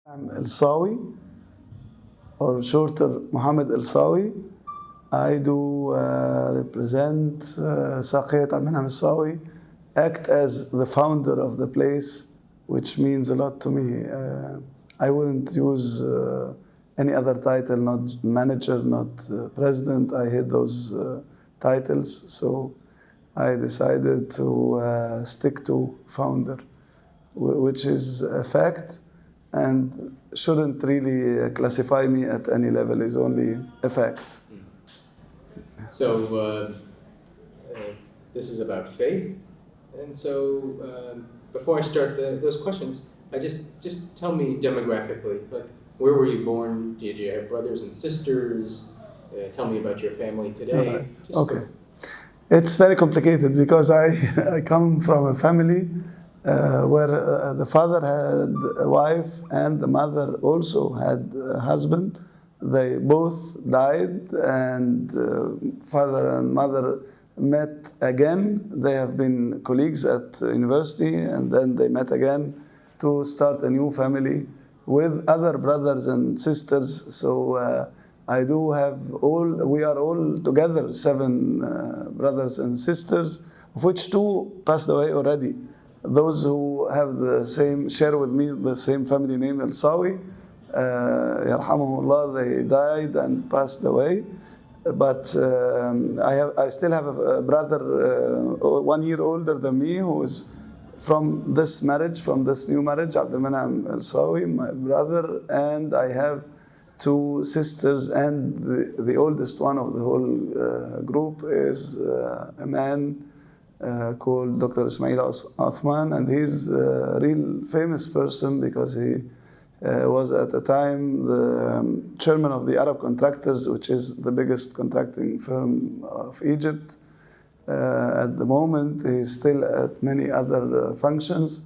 I'm El-Sawy, or shorter Mohamed El-Sawy. I do represent Saqiyat Al-Minham El-Sawy, act as the founder of the place, which means a lot to me. I wouldn't use any other title, not manager, not president. I hate those titles, so I decided to stick to founder, which is a fact and shouldn't really classify me at any level, is only a fact. So this is about faith, and so before I start those questions, I just tell me demographically, like where were you born? Did you have brothers and sisters? Tell me about your family today. Right. Okay. It's very complicated because I come from a family where the father had a wife and the mother also had a husband. They both died, and father and mother met again. They have been colleagues at university, and then they met again to start a new family with other brothers and sisters. So I do have we are all together 7 brothers and sisters, of which 2 passed away already. Those who have share with me the same family name, El-Sawy, Yarhamuhullah, they died and passed away. But I still have a brother 1 year older than me who is from this new marriage, Abdul-Minham El-Sawy, my brother, and I have 2 sisters, and the oldest one of the whole group is a man called Dr. Ismail Othman, and he's a real famous person because he was at the time the chairman of the Arab Contractors, which is the biggest contracting firm of Egypt. At the moment, he's still at many other functions.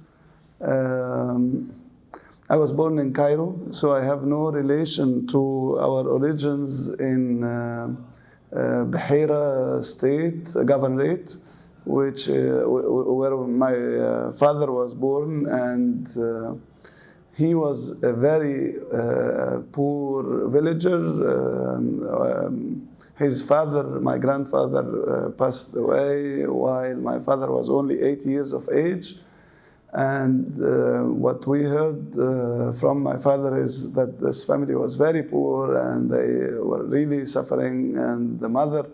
I was born in Cairo, so I have no relation to our origins in Bahira state, governorate, where my father was born, and he was a very poor villager. His father, my grandfather, passed away while my father was only 8 years of age. And what we heard from my father is that this family was very poor and they were really suffering. And the mother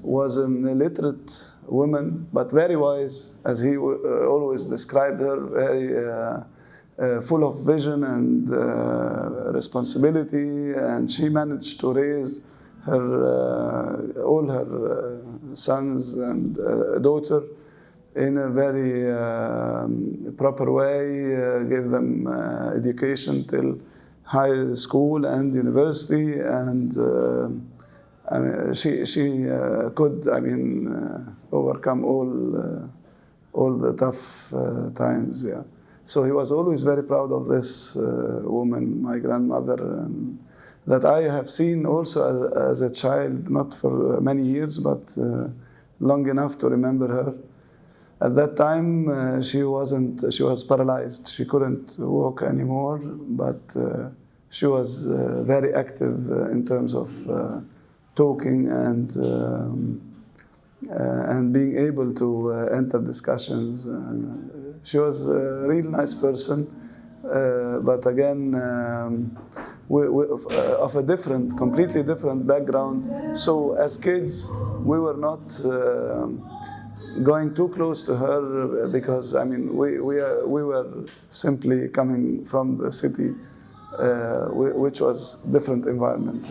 was an illiterate woman, but very wise, as he always described her, very full of vision and responsibility. And she managed to raise all her sons and a daughter in a very proper way, gave them education till high school and university, and she could, overcome all the tough times. Yeah. So he was always very proud of this woman, my grandmother, and that I have seen also as a child, not for many years, but long enough to remember her. At that time, she was paralyzed. She couldn't walk anymore, but she was very active in terms of talking and being able to enter discussions. She was a real nice person, but again, of a completely different background. So as kids, we were not going too close to her because we were simply coming from the city, which was different environment.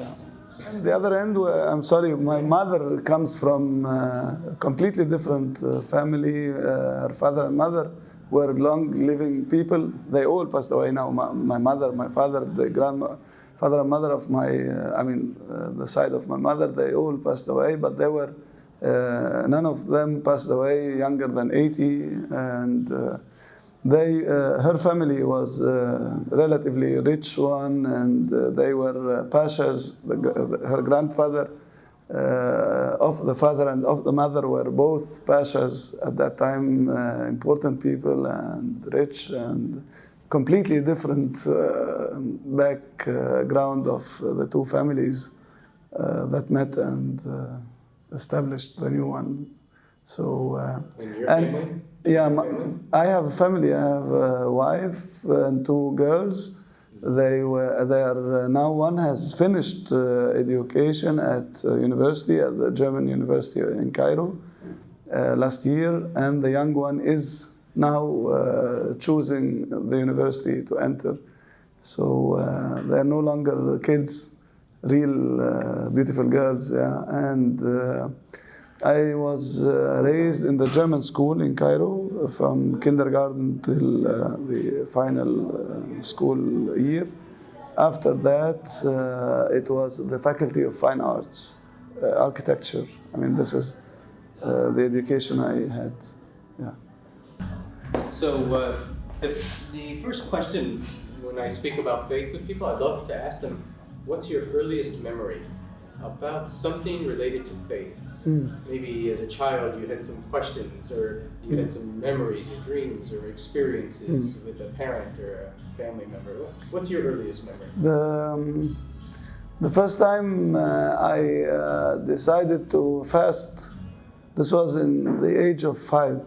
On the other end, I'm sorry, my mother comes from a completely different family. Her father and mother were long-living people. They all passed away now. My mother, my father, the grandfather and mother of the side of my mother, they all passed away, but they were none of them passed away younger than 80, and her family was a relatively rich one, and they were pashas. Her grandfather of the father and of the mother were both pashas at that time, important people and rich, and completely different background of the two families that met and established the new one. So, And your family? yeah, Family? I have a family. I have a wife and two girls. They are now, one has finished education at university, at the German university in Cairo last year, and the young one is now choosing the university to enter. So they are no longer kids, real beautiful girls. Yeah. And I was raised in the German school in Cairo from kindergarten till the final school year. After that, it was the Faculty of Fine Arts, architecture. I mean, this is the education I had. Yeah. So the first question when I speak about faith with people, I love to ask them, what's your earliest memory about something related to faith? Maybe as a child you had some questions, or you had some memories or dreams or experiences with a parent or a family member. What's your earliest memory? The first time I decided to fast, this was in the age of 5,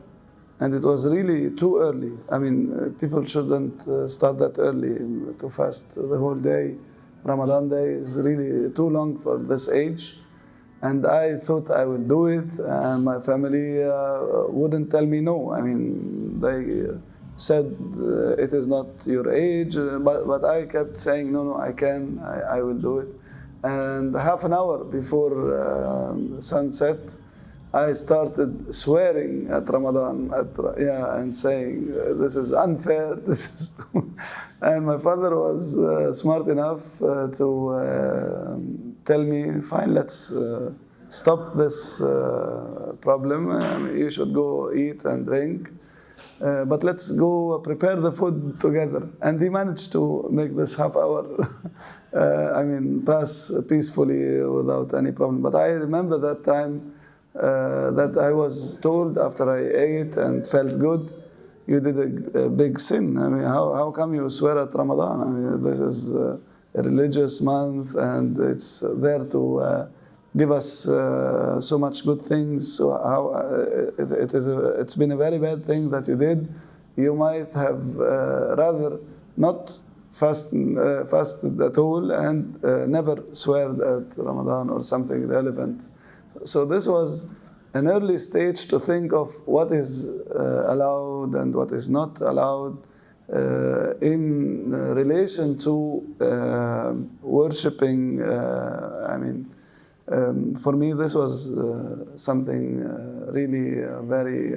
and it was really too early. I mean, people shouldn't start that early to fast the whole day. Ramadan day is really too long for this age. And I thought I would do it, and my family wouldn't tell me no. I mean, they said it is not your age, but I kept saying, no, I can, I will do it. And half an hour before sunset, I started swearing at Ramadan, and saying, this is unfair, this is too... And my father was smart enough to tell me, fine, let's stop this problem. You should go eat and drink, but let's go prepare the food together. And he managed to make this half hour, pass peacefully without any problem. But I remember that time that I was told after I ate and felt good, you did a big sin. I mean, how come you swear at Ramadan? I mean, this is a religious month, and it's there to give us so much good things. So it's been a very bad thing that you did. You might have rather not fasted at all and never swear at Ramadan or something relevant. So this was an early stage to think of what is allowed and what is not allowed in relation to worshipping. For me, this was something really very,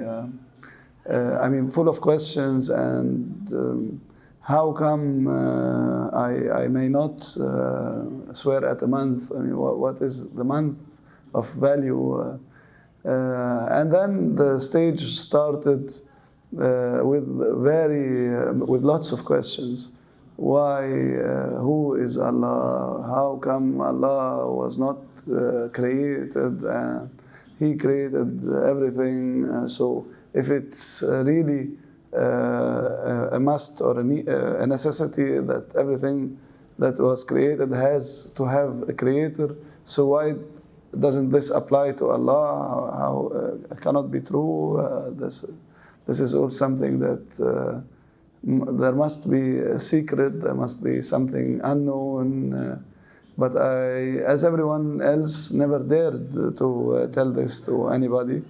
full of questions. And how come I may not swear at a month? I mean, what is the month of value? And then the stage started with lots of questions. Why? Who is Allah? How come Allah was not created? He created everything. So if it's really a must or a necessity that everything that was created has to have a creator, so why doesn't this apply to Allah? How it cannot be true. This is all something that there must be a secret. There must be something unknown. But I, as everyone else, never dared to tell this to anybody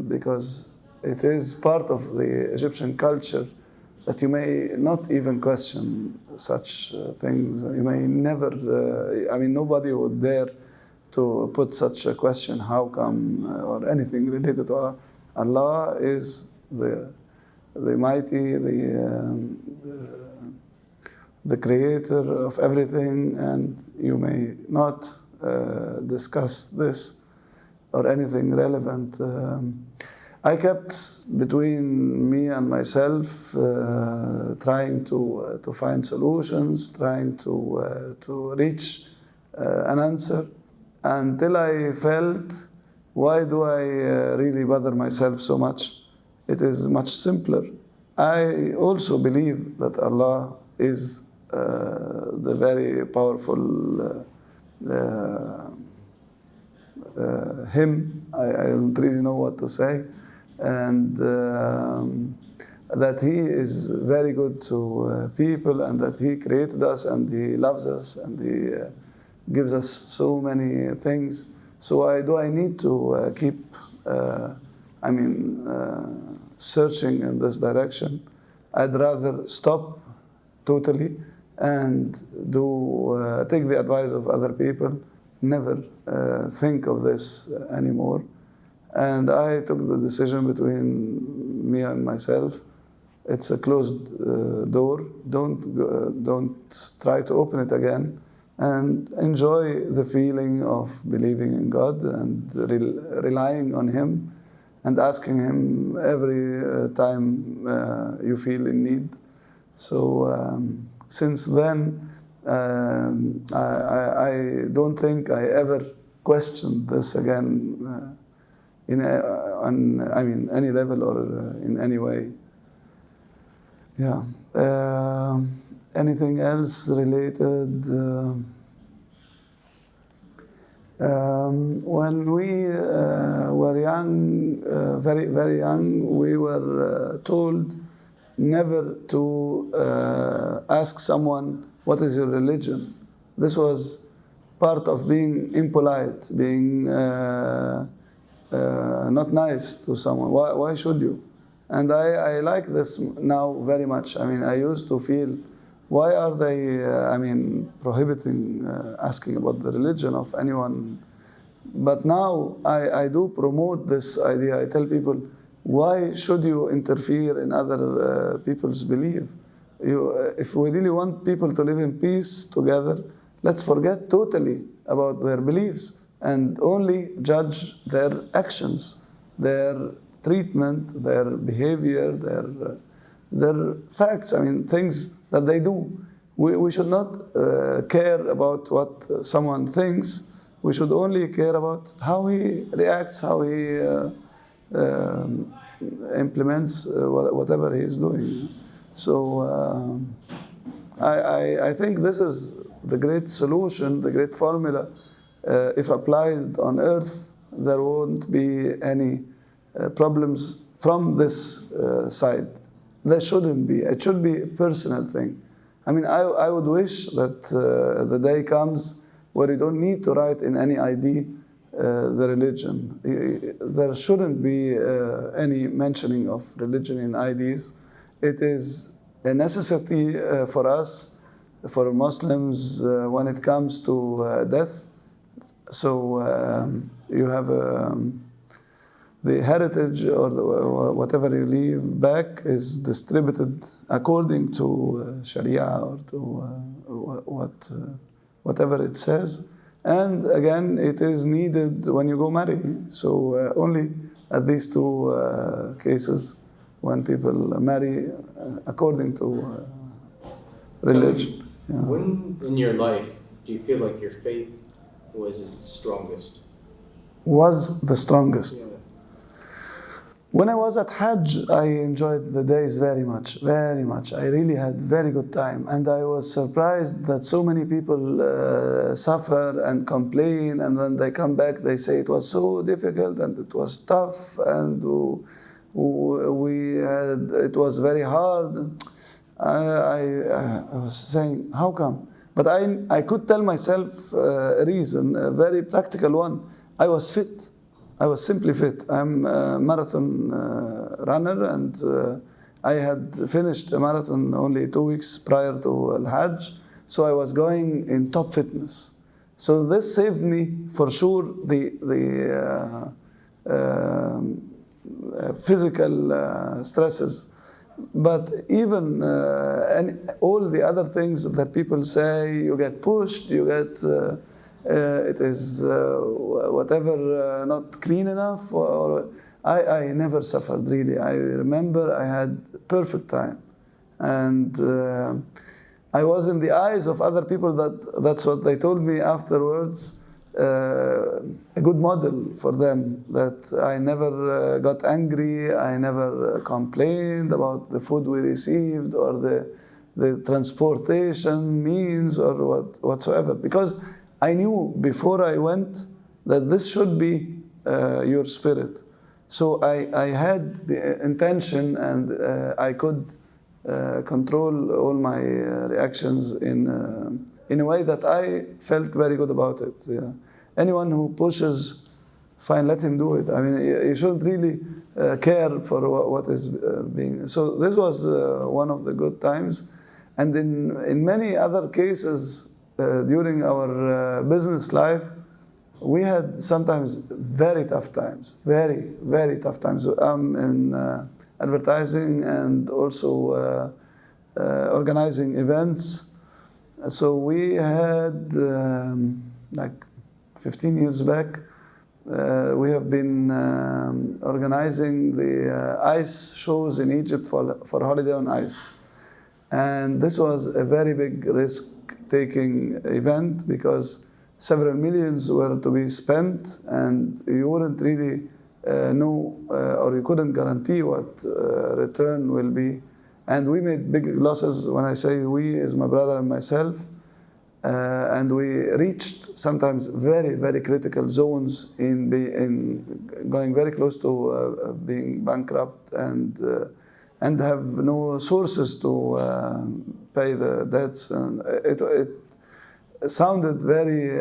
because it is part of the Egyptian culture that you may not even question such things. You may never. Nobody would dare to put such a question, how come, or anything related to Allah. Allah is the mighty, the creator of everything, and you may not discuss this or anything relevant. I kept between me and myself trying to find solutions, trying to reach an answer, until I felt, why do I really bother myself so much? It is much simpler. I also believe that Allah is the very powerful hymn. I don't really know what to say, and that He is very good to people, and that He created us, and He loves us, and He gives us so many things. So I need to keep, searching in this direction. I'd rather stop totally and take the advice of other people, never think of this anymore. And I took the decision between me and myself. It's a closed door. Don't try to open it again, and enjoy the feeling of believing in God and relying on Him and asking Him every time you feel in need. So since then, I don't think I ever questioned this again on any level or in any way. Yeah. Anything else related? When we were young, very, very young, we were told never to ask someone, what is your religion? This was part of being impolite, being not nice to someone. Why should you? And I like this now very much. I used to feel, why are they, prohibiting asking about the religion of anyone? But now I do promote this idea. I tell people, why should you interfere in other people's belief? If we really want people to live in peace together, let's forget totally about their beliefs and only judge their actions, their treatment, their behavior, their facts, things that they do. We should not care about what someone thinks. We should only care about how he reacts, how he implements whatever he is doing. So I think this is the great solution, the great formula. If applied on earth, there won't be any problems from this side. There shouldn't be. It should be a personal thing. I would wish that the day comes where you don't need to write in any ID the religion. There shouldn't be any mentioning of religion in IDs. It is a necessity for us, for Muslims, when it comes to death. So you have the heritage or whatever you leave back is distributed according to Sharia or to whatever it says. And again, it is needed when you go marry. So only at these two cases when people marry according to religion. Yeah. When in your life do you feel like your faith was its strongest? Was the strongest? Yeah. When I was at Hajj, I enjoyed the days very much, very much. I really had very good time. And I was surprised that so many people suffer and complain. And when they come back, they say it was so difficult and it was tough and it was very hard. I was saying, how come? But I could tell myself a reason, a very practical one. I was fit. I was simply fit. I'm a marathon runner, and I had finished a marathon only 2 weeks prior to Al-Hajj, so I was going in top fitness. So this saved me for sure the physical stresses. But even all the other things that people say, you get pushed, you get it is whatever not clean enough, or I never suffered really. I remember I had perfect time, and I was in the eyes of other people that's what they told me afterwards. A good model for them, that I never got angry, I never complained about the food we received or the transportation means or whatsoever. Because I knew before I went that this should be your spirit. So I had the intention, and I could control all my reactions in a way that I felt very good about it. Yeah. Anyone who pushes, fine, let him do it. I mean, you shouldn't really care for what is being. So this was one of the good times. And in many other cases during our business life, we had sometimes very tough times, very, very tough times. In advertising and also organizing events. So we had, like 15 years back, we have been organizing the ice shows in Egypt for Holiday on Ice. And this was a very big risk-taking event because several millions were to be spent, and you wouldn't really know or you couldn't guarantee what return will be. And we made big losses. When I say we, is my brother and myself. And we reached sometimes very, very critical zones in going very close to being bankrupt and have no sources to pay the debts. And it sounded very,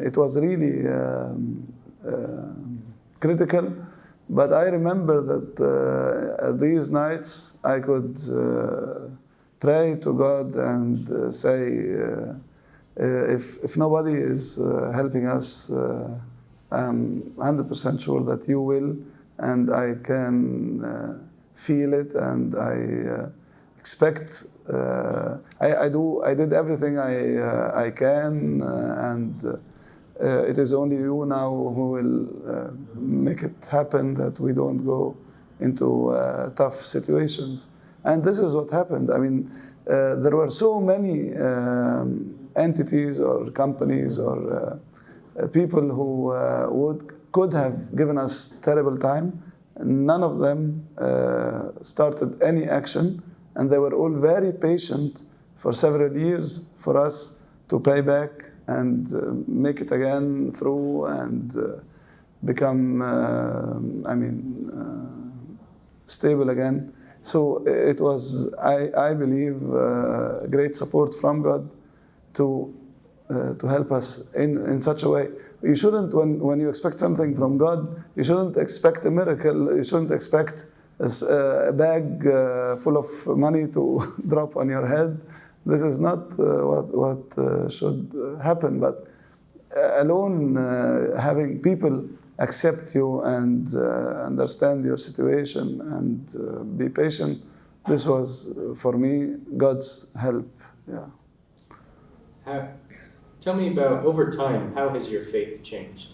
it was really critical. But I remember that these nights I could pray to God and say, if nobody is helping us, I'm 100% sure that you will, and I can feel it, and I expect. I did everything I can, and it is only you now who will make it happen, that we don't go into tough situations. And this is what happened. I mean, there were so many entities or companies or people who could have given us terrible time. None of them started any action, and they were all very patient for several years for us to pay back and make it again through and become, stable again. So it was, I believe, great support from God to help us in such a way. You shouldn't, when you expect something from God, you shouldn't expect a miracle. You shouldn't expect a bag full of money to drop on your head. This is not what should happen. But alone, having people accept you and understand your situation and be patient, this was, for me, God's help. Yeah. Tell me about, over time, how has your faith changed?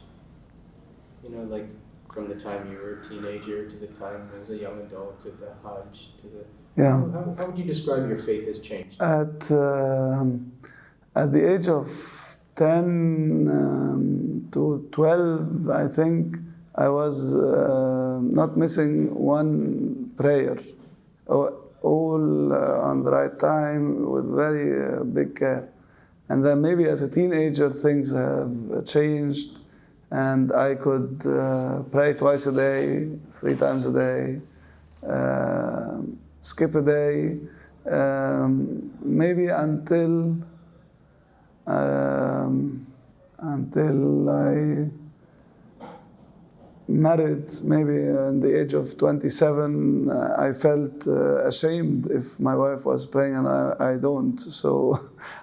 You know, like from the time you were a teenager to the time as a young adult, to the Hajj, to the... Yeah. How would you describe your faith has changed? At the age of 10 to 12, I think, I was not missing one prayer, all on the right time with very big care. And then maybe as a teenager, things have changed, and I could pray twice a day, 3 times a day, skip a day, maybe until I married, maybe in the age of 27, I felt ashamed if my wife was praying and I don't. So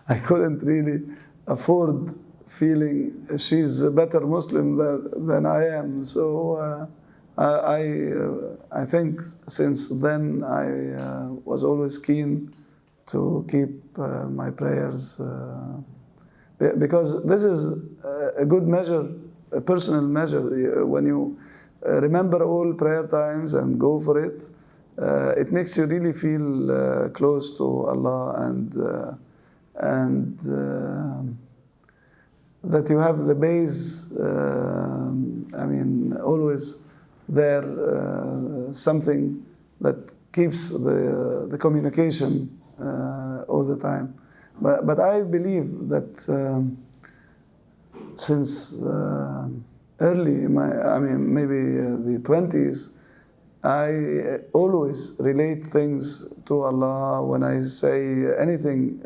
I couldn't really afford feeling she's a better Muslim than I am. So I think since then I was always keen to keep my prayers because this is a good measure, a personal measure. When you remember all prayer times and go for it, it makes you really feel close to Allah and that you have the base, always there, something that keeps the communication all the time. But I believe that since early, maybe the 20s, I always relate things to Allah. When I say anything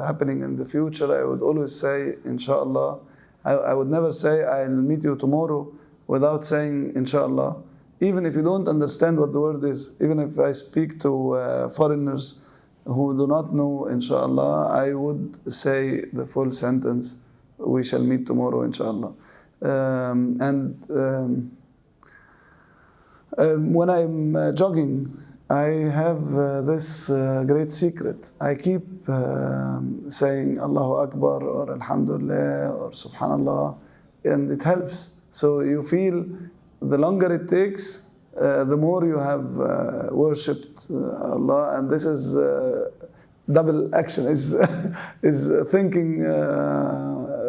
happening in the future, I would always say, inshallah. I would never say, I'll meet you tomorrow without saying, inshallah. Even if you don't understand what the word is, even if I speak to foreigners who do not know, inshallah, I would say the full sentence, we shall meet tomorrow, inshallah. When I'm jogging, I have this great secret. I keep saying Allahu Akbar or Alhamdulillah or Subhanallah, and it helps. So you feel the longer it takes, the more you have worshipped Allah, and this is double action, is thinking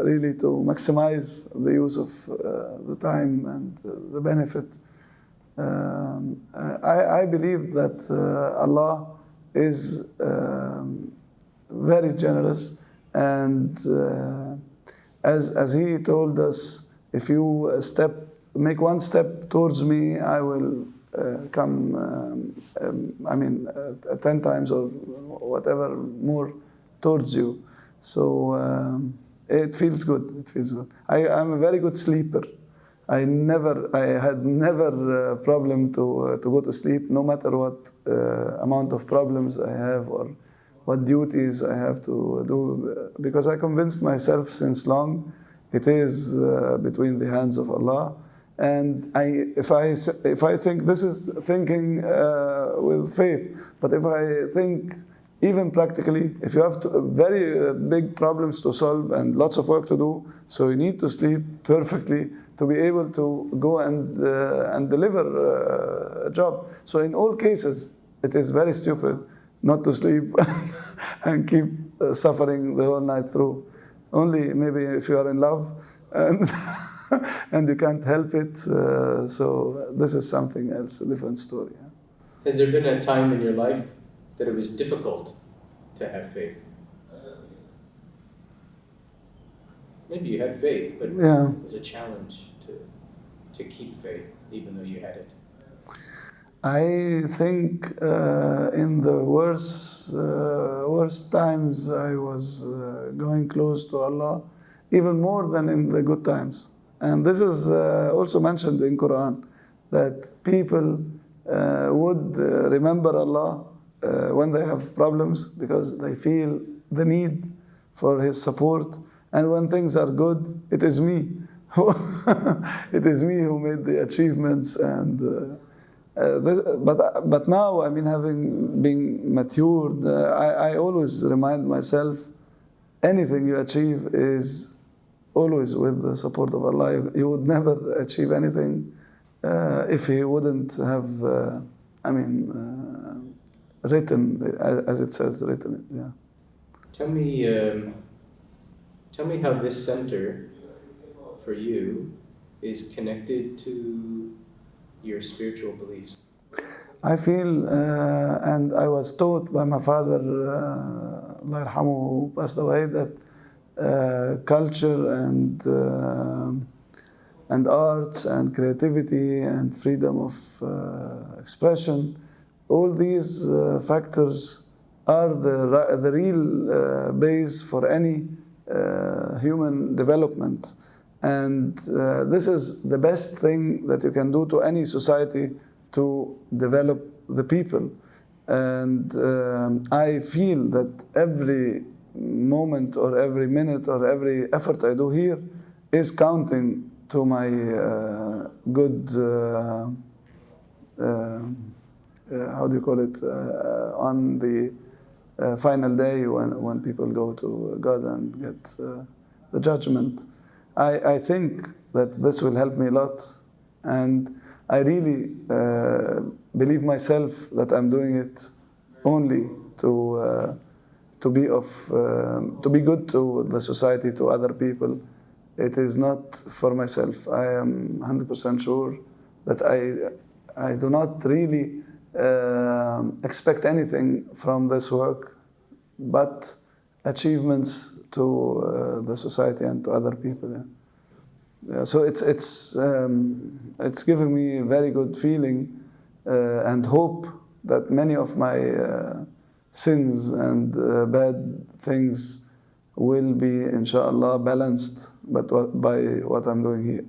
really to maximize the use of the time and the benefit. I believe that Allah is very generous, and as He told us, if you make one step towards me, I will come 10 times or whatever more towards you. So it feels good. It feels good. I'm a very good sleeper. I had never problem to go to sleep, no matter what amount of problems I have or what duties I have to do, because I convinced myself since long it is between the hands of Allah. And if I think, this is thinking with faith, but if I think even practically, if you have very big problems to solve and lots of work to do, so you need to sleep perfectly to be able to go and deliver a job. So in all cases, it is very stupid not to sleep and keep suffering the whole night through. Only maybe if you are in love and and you can't help it. So this is something else, a different story. Yeah. Has there been a time in your life that it was difficult to have faith? Maybe you had faith, but Yeah. it was a challenge to keep faith, even though you had it. I think in the worst times I was going close to Allah, even more than in the good times. And this is also mentioned in Quran, that people would remember Allah when they have problems, because they feel the need for His support. And when things are good, it is me. It is me who made the achievements. And but now, I mean, having been matured, I always remind myself, anything you achieve is always with the support of Allah. You would never achieve anything if He wouldn't have, written, as it says, written it. Yeah. Tell me how this center for you is connected to your spiritual beliefs. I feel, and I was taught by my father, Allah yarhamu, who passed away, that culture and arts and creativity and freedom of expression, all these factors are the real base for any human development. And this is the best thing that you can do to any society to develop the people. And I feel that every moment or every minute or every effort I do here is counting to my good, how do you call it, on the final day when people go to God and get the judgment. I think that this will help me a lot, and I really believe myself that I'm doing it only to be good to the society, to other people. It is not for myself. I am 100% sure that I do not really expect anything from this work but achievements to the society and to other people. Yeah. Yeah, so it's giving me a very good feeling and hope that many of my sins and bad things will be, inshallah, balanced by what I'm doing here.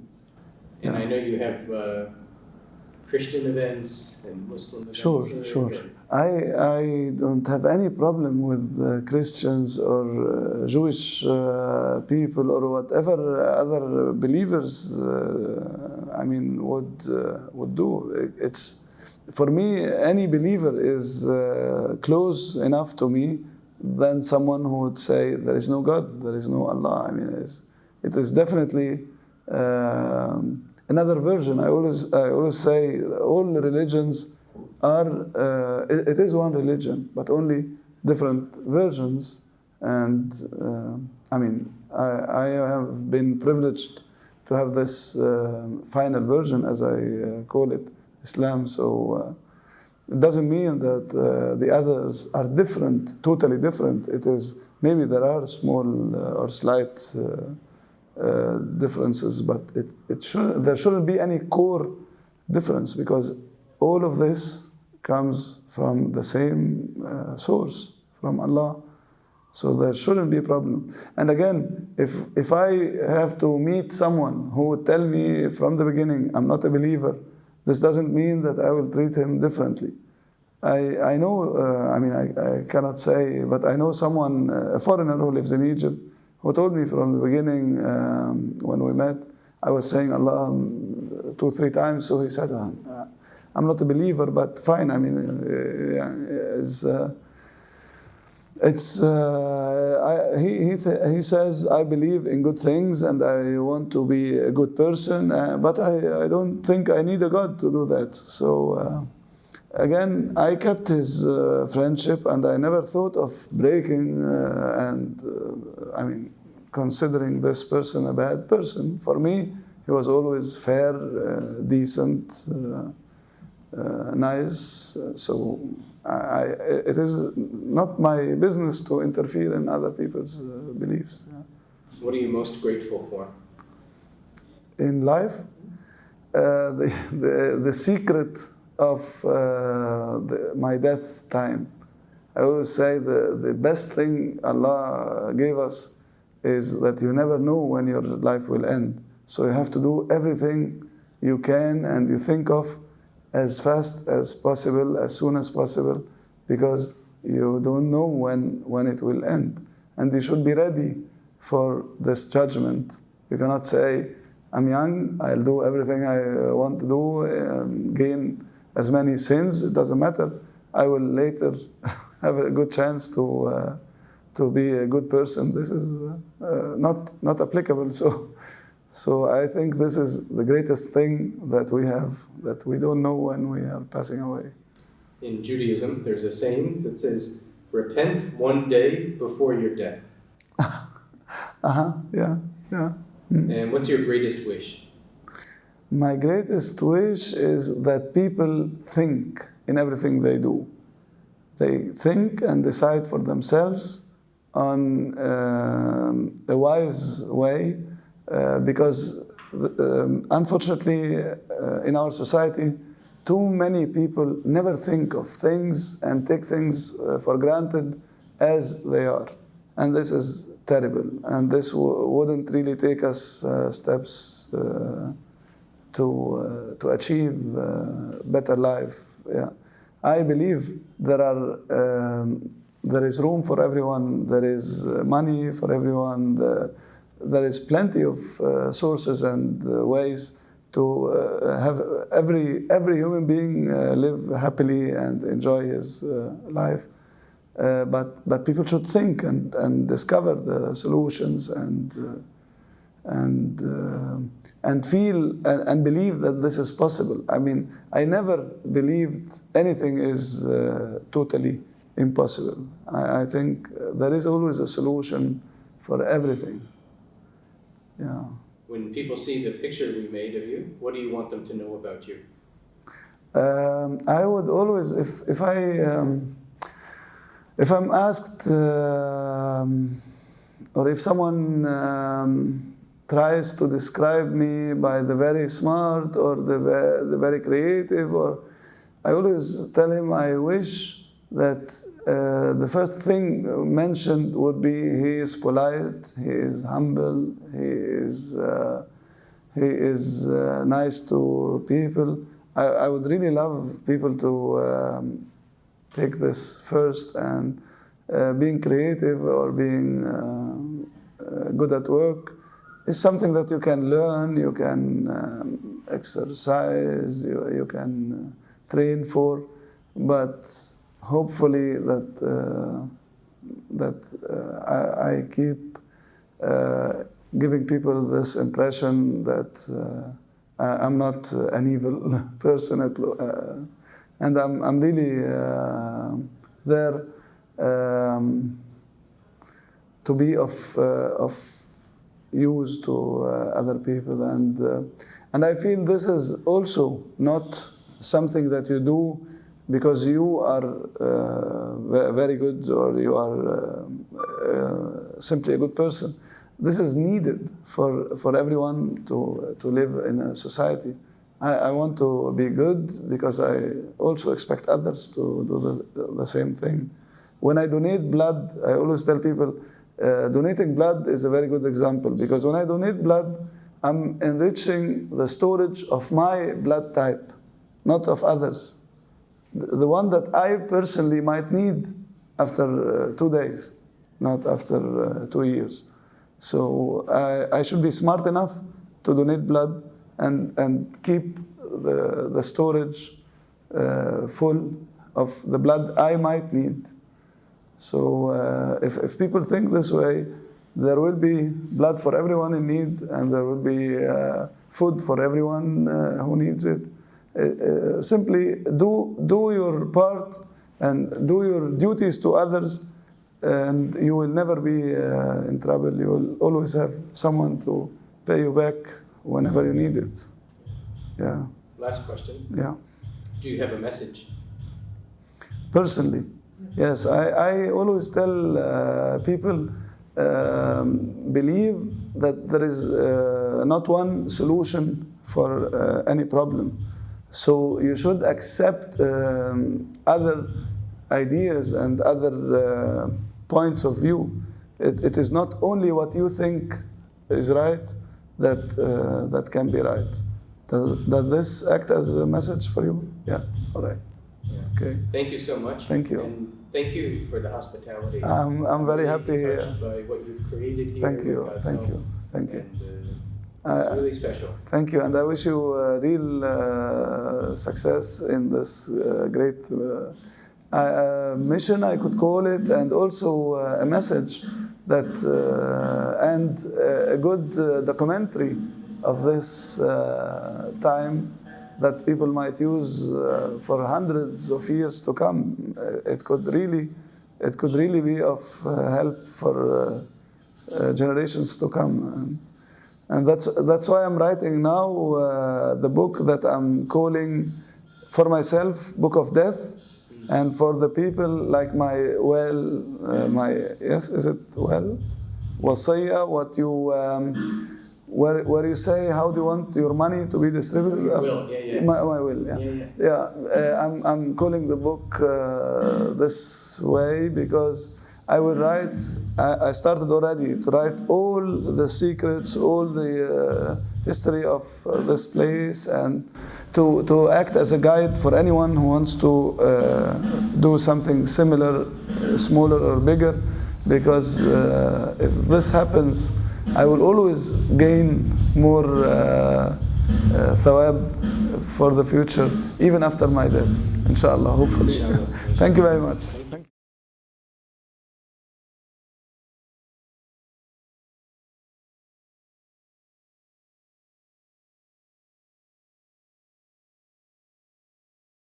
And Yeah. I know you have Christian events and Muslim events. Sure. I don't have any problem with Christians or Jewish people or whatever other believers. Would do. It's for me. Any believer is close enough to me than someone who would say there is no God, there is no Allah. I mean, it is definitely. Another version. I always say all religions are. It is one religion, but only different versions. And I have been privileged to have this final version, as I call it, Islam. So it doesn't mean that the others are different, totally different. It is maybe there are small or slight. Differences, but there shouldn't be any core difference because all of this comes from the same source, from Allah. So there shouldn't be a problem. And again, if I have to meet someone who would tell me from the beginning, I'm not a believer, this doesn't mean that I will treat him differently. I know, I cannot say, but I know someone, a foreigner who lives in Egypt, who told me from the beginning when we met, I was saying Allah 2-3 times, so he said, I'm not a believer, but fine. I mean, he says, I believe in good things and I want to be a good person, but I don't think I need a God to do that. So again, I kept his friendship and I never thought of breaking considering this person a bad person. For me, he was always fair, decent, nice. So it is not my business to interfere in other people's beliefs. Yeah. What are you most grateful for? In life, the secret of my death time. I always say the best thing Allah gave us is that you never know when your life will end. So you have to do everything you can and you think of as fast as possible, as soon as possible, because you don't know when it will end. And you should be ready for this judgment. You cannot say, I'm young, I'll do everything I want to do, gain as many sins, it doesn't matter. I will later have a good chance to be a good person. This is not applicable. So I think this is the greatest thing that we have, that we don't know when we are passing away. In Judaism, there's a saying that says, repent one day before your death. Yeah. And what's your greatest wish? My greatest wish is that people think in everything they do. They think and decide for themselves on a wise way, because unfortunately in our society, too many people never think of things and take things for granted as they are. And this is terrible. And this wouldn't really take us steps to achieve better life. Yeah. I believe there is room for everyone. There is money for everyone. There is plenty of sources and ways to have every human being live happily and enjoy his life. But people should think and discover the solutions and feel and believe that this is possible. I mean, I never believed anything is totally impossible. I think there is always a solution for everything. Yeah. When people see the picture we made of you, what do you want them to know about you? I would always, if I'm asked, or if someone tries to describe me by the very smart or the very creative, or I always tell him I wish that the first thing mentioned would be he is polite, he is humble, he is nice to people. I would really love people to take this first, and being creative or being good at work is something that you can learn, you can exercise, you can train for, but hopefully I keep giving people this impression that I'm not an evil person, and I'm really there to be of use to other people, and I feel this is also not something that you do because you are very good or you are simply a good person. This is needed for everyone to live in a society. I want to be good because I also expect others to do the same thing. When I donate blood, I always tell people, donating blood is a very good example, because when I donate blood, I'm enriching the storage of my blood type, not of others. The one that I personally might need after 2 days, not after 2 years. So I should be smart enough to donate blood and keep the storage full of the blood I might need. So if people think this way, there will be blood for everyone in need, and there will be food for everyone who needs it. Simply do your part and do your duties to others, and you will never be in trouble. You will always have someone to pay you back whenever you need it. Yeah. Last question. Yeah. Do you have a message? Personally, yes. I always tell people, believe that there is not one solution for any problem. So you should accept other ideas and other points of view. It is not only what you think is right that can be right. Does this act as a message for you? Yeah. All right. Yeah. Okay. Thank you so much. Thank you. And thank you for the hospitality. I'm very happy touched by what you've created here. Thank you. God's Thank help. you. Thank you. And, it's really special. Thank you, and I wish you real success in this great mission, I could call it, and also a message that and a good documentary of this time that people might use for hundreds of years to come. It could really be of help for generations to come. And that's why I'm writing now the book that I'm calling for myself, Book of Death, and for the people like is it Wasiyya, what you where you say how do you want your money to be distributed? Your will, yeah. My will, yeah. Yeah. I'm calling the book this way because I will write, I started already to write all the secrets, all the history of this place, and to act as a guide for anyone who wants to do something similar, smaller or bigger, because if this happens, I will always gain more thawab for the future, even after my death, inshallah, hopefully. Inshallah. Thank you very much.